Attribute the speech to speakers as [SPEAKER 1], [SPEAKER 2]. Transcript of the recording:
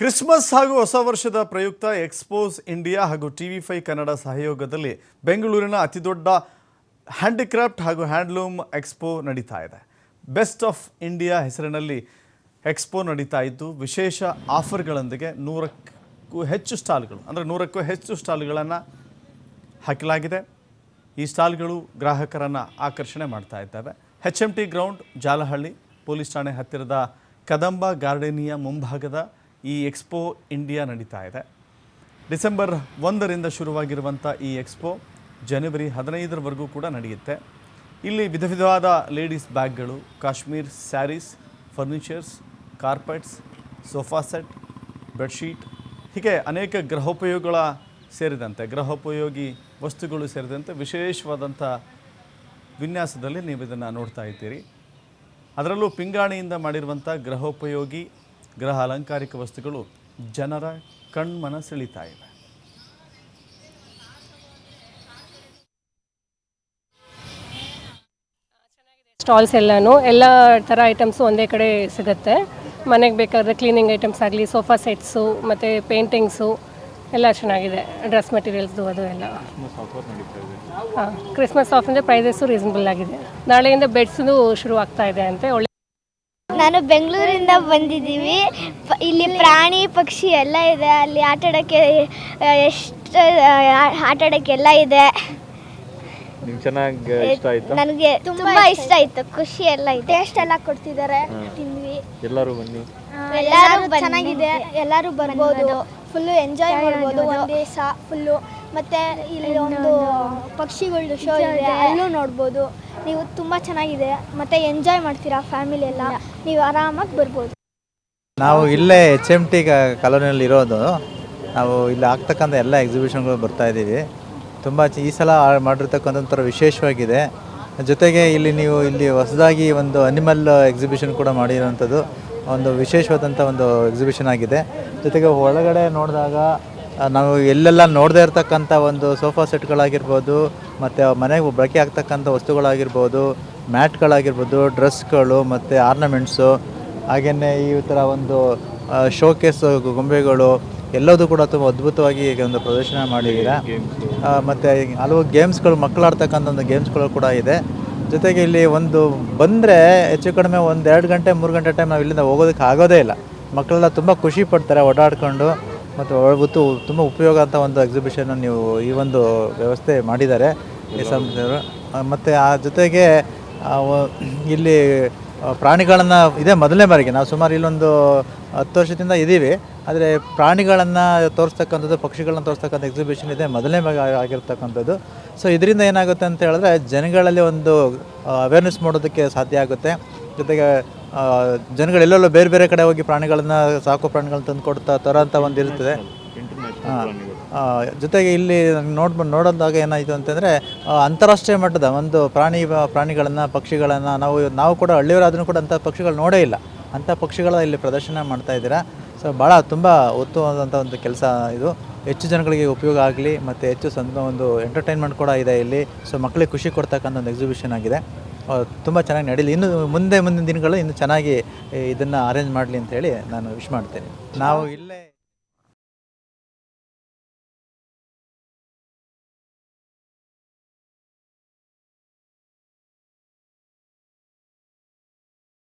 [SPEAKER 1] Christmas ಹಾಗೂ ಹೊಸ ವರ್ಷದ ಪ್ರಯುಕ್ತ ಎಕ್ಸ್ಪೋಸ್ ಇಂಡಿಯಾ ಹಾಗೂ TV5 ಕನ್ನಡ ಸಹಯೋಗದಲ್ಲಿ ಬೆಂಗಳೂರಿನ ಅತಿದೊಡ್ಡ ಹ್ಯಾಂಡಿಕ್ರಾಫ್ಟ್ ಹಾಗೂ ಹ್ಯಾಂಡ್ಲೂಮ್ ಎಕ್ಸ್ಪೋ ನಡೀತಾ ಇದೆ. ಬೆಸ್ಟ್ ಆಫ್ ಇಂಡಿಯಾ ಹೆಸರಿನಲ್ಲಿ ಎಕ್ಸ್ಪೋ ನಡೀತಾ ಇದ್ದು ವಿಶೇಷ ಆಫರ್ಗಳೊಂದಿಗೆ 100ಕ್ಕೂ ಹೆಚ್ಚು ಸ್ಟಾಲ್ಗಳು ಅಂದರೆ 100ಕ್ಕೂ ಹೆಚ್ಚು ಸ್ಟಾಲ್ಗಳನ್ನು ಹಾಕಲಾಗಿದೆ. ಈ ಸ್ಟಾಲ್ಗಳು ಗ್ರಾಹಕರನ್ನು ಆಕರ್ಷಣೆ ಮಾಡ್ತಾ ಇದ್ದಾವೆ. HMT ಗ್ರೌಂಡ್, ಜಾಲಹಳ್ಳಿ ಪೊಲೀಸ್ ಠಾಣೆ ಹತ್ತಿರದ ಕದಂಬ ಗಾರ್ಡನಿಯ ಮುಂಭಾಗದ ಈ ಎಕ್ಸ್ಪೋ ಇಂಡಿಯಾ ನಡೀತಾ ಇದೆ. ಡಿಸೆಂಬರ್ 1ರಿಂದ ಶುರುವಾಗಿರುವಂಥ ಈ ಎಕ್ಸ್ಪೋ ಜನವರಿ 15ರವರೆಗೂ ಕೂಡ ನಡೆಯುತ್ತೆ. ಇಲ್ಲಿ ವಿಧ ವಿಧವಾದ ಲೇಡೀಸ್ ಬ್ಯಾಗ್ಗಳು, Kashmir sarees, furnitures, carpets, sofa set, bedsheet ಹೀಗೆ ಅನೇಕ ಗೃಹೋಪಯೋಗಿ ವಸ್ತುಗಳು ಸೇರಿದಂತೆ ವಿಶೇಷವಾದಂಥ ವಿನ್ಯಾಸದಲ್ಲಿ ನೀವು ಇದನ್ನು ನೋಡ್ತಾ ಇದ್ದೀರಿ. ಅದರಲ್ಲೂ ಪಿಂಗಾಣಿಯಿಂದ ಮಾಡಿರುವಂಥ ಗೃಹೋಪಯೋಗಿ ಗೃಹ ಅಲಂಕಾರಿಕ ವಸ್ತುಗಳು ಜನರ ಕಣ್ಮನ ಸೆಳೀತಾ ಇವೆ.
[SPEAKER 2] ಸ್ಟಾಲ್ಸ್ ಎಲ್ಲ ಥರ ಐಟಮ್ಸು ಒಂದೇ ಕಡೆ ಸಿಗುತ್ತೆ. ಮನೆಗೆ ಬೇಕಾದರೆ ಕ್ಲೀನಿಂಗ್ ಐಟಮ್ಸ್ ಆಗಲಿ, ಸೋಫಾ ಸೆಟ್ಸು ಮತ್ತು ಪೇಂಟಿಂಗ್ಸು ಎಲ್ಲ ಚೆನ್ನಾಗಿದೆ. ಡ್ರೆಸ್ ಮೆಟೀರಿಯಲ್ಸ್ದು ಅದು ಎಲ್ಲ. ಹಾಂ, ಕ್ರಿಸ್ಮಸ್ ಆಫ್ ಅಂದರೆ ಪ್ರೈಸಸ್ಸು ರೀಸನಬಲ್ ಆಗಿದೆ. ನಾಳೆಯಿಂದ ಬೆಡ್ಸ್ದು ಶುರು ಆಗ್ತಾ ಇದೆ ಅಂತೆ.
[SPEAKER 3] ನಾನು ಬೆಂಗಳೂರಿಂದ ಬಂದಿದ್ದೀವಿ. ಇಲ್ಲಿ ಪ್ರಾಣಿ ಪಕ್ಷಿ ಎಲ್ಲ ಇದೆ. ಅಲ್ಲಿ ಆಟಾಡೋಕ್ಕೆ ಎಲ್ಲ ಇದೆ. ನನಗೆ ತುಂಬಾ ಇಷ್ಟ ಆಯ್ತು. ಖುಷಿ ಎಲ್ಲ ಇದೆ. ಟೇಸ್ಟ್ ಎಲ್ಲ ಕೊಡ್ತಿದ್ದಾರೆ, ತಿಂದ್ವಿ. ಎಲ್ಲರೂ ಚೆನ್ನಾಗಿದೆ. ಎಲ್ಲರೂ ಬರ್ಬೋದು, ಫುಲ್ಲು ಎಂಜಾಯ್ ಮಾಡ್ಬೋದು ಒಂದು ದಿವಸ ಫುಲ್ಲು. ಮತ್ತು ಇಲ್ಲಿ ಒಂದು ಪಕ್ಷಿಗಳದ್ದು ಶೋ ಇದೆ, ಅಲ್ಲೂ ನೋಡ್ಬೋದು ನೀವು. ತುಂಬ ಚೆನ್ನಾಗಿದೆ ಮತ್ತು ಎಂಜಾಯ್ ಮಾಡ್ತೀರಾ ಫ್ಯಾಮಿಲಿ ಎಲ್ಲ. ನೀವು ಆರಾಮಾಗಿ ಬರ್ಬೋದು.
[SPEAKER 4] ನಾವು ಇಲ್ಲೇ HMT ಕಾಲೋನಿಯಲ್ಲಿ ಇರೋದು. ನಾವು ಇಲ್ಲಿ ಆಗ್ತಕ್ಕಂಥ ಎಲ್ಲ ಎಕ್ಸಿಬಿಷನ್ಗಳು ಬರ್ತಾ ಇದ್ದೀವಿ. ತುಂಬ ಈ ಸಲ ಮಾಡಿರ್ತಕ್ಕಂಥ ವಿಶೇಷವಾಗಿದೆ. ಜೊತೆಗೆ ಇಲ್ಲಿ ಹೊಸದಾಗಿ ಒಂದು ಅನಿಮಲ್ ಎಕ್ಸಿಬಿಷನ್ ಕೂಡ ಮಾಡಿರೋಂಥದ್ದು ಒಂದು ವಿಶೇಷವಾದಂಥ ಒಂದು ಎಕ್ಸಿಬಿಷನ್ ಆಗಿದೆ. ಜೊತೆಗೆ ಒಳಗಡೆ ನೋಡಿದಾಗ ನಾವು ಎಲ್ಲೆಲ್ಲ ನೋಡದೇ ಇರತಕ್ಕಂಥ ಒಂದು ಸೋಫಾ ಸೆಟ್ಗಳಾಗಿರ್ಬೋದು, ಮತ್ತು ಮನೆಗೆ ಬಳಕೆ ಆಗ್ತಕ್ಕಂಥ ವಸ್ತುಗಳಾಗಿರ್ಬೋದು, ಮ್ಯಾಟ್ಗಳಾಗಿರ್ಬೋದು, ಡ್ರೆಸ್ಗಳು ಮತ್ತು ಆರ್ನಮೆಂಟ್ಸು, ಹಾಗೆಯೇ ಈ ಥರ ಒಂದು ಶೋಕೇಸ್ ಗೊಂಬೆಗಳು ಎಲ್ಲದೂ ಕೂಡ ತುಂಬ ಅದ್ಭುತವಾಗಿ ಒಂದು ಪ್ರದರ್ಶನ ಮಾಡಿದ್ದೀರಾ. ಮತ್ತು ಹಲವು ಗೇಮ್ಸ್ಗಳು, ಮಕ್ಕಳು ಆಡ್ತಕ್ಕಂಥ ಒಂದು ಗೇಮ್ಸ್ಗಳು ಕೂಡ ಇದೆ. ಜೊತೆಗೆ ಇಲ್ಲಿ ಒಂದು ಬಂದರೆ ಹೆಚ್ಚು ಕಡಿಮೆ 1-2 ಗಂಟೆ 3 ಗಂಟೆ ಟೈಮ್ ನಾವು ಇಲ್ಲಿಂದ ಹೋಗೋದಕ್ಕೆ ಆಗೋದೇ ಇಲ್ಲ. ಮಕ್ಕಳೆಲ್ಲ ತುಂಬ ಖುಷಿ ಪಡ್ತಾರೆ ಓಡಾಡಿಕೊಂಡು. ಮತ್ತು ಒಳಗೊತ್ತು ತುಂಬ ಉಪಯೋಗ ಅಂತ ಒಂದು ಎಕ್ಸಿಬಿಷನ್ನು ನೀವು ಈ ಒಂದು ವ್ಯವಸ್ಥೆ ಮಾಡಿದ್ದಾರೆ ಈ ಸಂಸ್ಥೆಯವರು. ಮತ್ತು ಆ ಜೊತೆಗೆ ಇಲ್ಲಿ ಪ್ರಾಣಿಗಳನ್ನು ಇದೇ ಮೊದಲನೇ ಬಾರಿಗೆ ನಾವು ಸುಮಾರು ಇಲ್ಲೊಂದು 10 ವರ್ಷದಿಂದ ಇದ್ದೀವಿ. ಆದರೆ ಪ್ರಾಣಿಗಳನ್ನು ತೋರಿಸ್ತಕ್ಕಂಥದ್ದು, ಪಕ್ಷಿಗಳನ್ನ ತೋರಿಸ್ತಕ್ಕಂಥ ಎಕ್ಸಿಬಿಷನ್ ಇದೆ ಮೊದಲನೇ ಬಾರಿ ಆಗಿರ್ತಕ್ಕಂಥದ್ದು. ಸೊ ಇದರಿಂದ ಏನಾಗುತ್ತೆ ಅಂತ ಹೇಳಿದ್ರೆ ಜನಗಳಲ್ಲಿ ಒಂದು ಅವೇರ್ನೆಸ್ ಮಾಡೋದಕ್ಕೆ ಸಾಧ್ಯ ಆಗುತ್ತೆ. ಜೊತೆಗೆ ಜನಗಳೆಲ್ಲೆಲ್ಲೋ ಬೇರೆ ಬೇರೆ ಕಡೆ ಹೋಗಿ ಪ್ರಾಣಿಗಳನ್ನು, ಸಾಕು ಪ್ರಾಣಿಗಳನ್ನ ತಂದು ತರೋಂಥ ಒಂದು ಇರ್ತದೆ. ಜೊತೆಗೆ ಇಲ್ಲಿ ನೋಡೋದಾಗ ಏನಾಯಿತು ಅಂತಂದರೆ ಅಂತಾರಾಷ್ಟ್ರೀಯ ಮಟ್ಟದ ಒಂದು ಪ್ರಾಣಿಗಳನ್ನು, ಪಕ್ಷಿಗಳನ್ನು ನಾವು ಕೂಡ ಹಳ್ಳಿಯವರಾದ್ರೂ ಕೂಡ ಅಂಥ ಪಕ್ಷಿಗಳು ನೋಡೇ ಇಲ್ಲ. ಅಂಥ ಪಕ್ಷಿಗಳ ಇಲ್ಲಿ ಪ್ರದರ್ಶನ ಮಾಡ್ತಾ ಇದ್ದೀರಾ. ಸೊ ಭಾಳ ತುಂಬ ಉತ್ತಮವಾದಂಥ ಒಂದು ಕೆಲಸ ಇದು. ಹೆಚ್ಚು ಜನಗಳಿಗೆ ಉಪಯೋಗ ಆಗಲಿ ಮತ್ತು ಹೆಚ್ಚು ಒಂದು ಎಂಟರ್ಟೈನ್ಮೆಂಟ್ ಕೂಡ ಇದೆ ಇಲ್ಲಿ. ಸೊ ಮಕ್ಕಳಿಗೆ ಖುಷಿ ಕೊಡ್ತಕ್ಕಂಥ ಒಂದು ಎಕ್ಸಿಬಿಷನ್ ಆಗಿದೆ. ತುಂಬ ಚೆನ್ನಾಗಿ ನಡೀಲಿ. ಮುಂದಿನ ದಿನಗಳು ಇನ್ನೂ ಚೆನ್ನಾಗಿ ಇದನ್ನು ಅರೇಂಜ್ ಮಾಡಲಿ ಅಂತ ಹೇಳಿ ನಾನು ವಿಶ್ ಮಾಡ್ತೇನೆ. ನಾವು ಇಲ್ಲೇ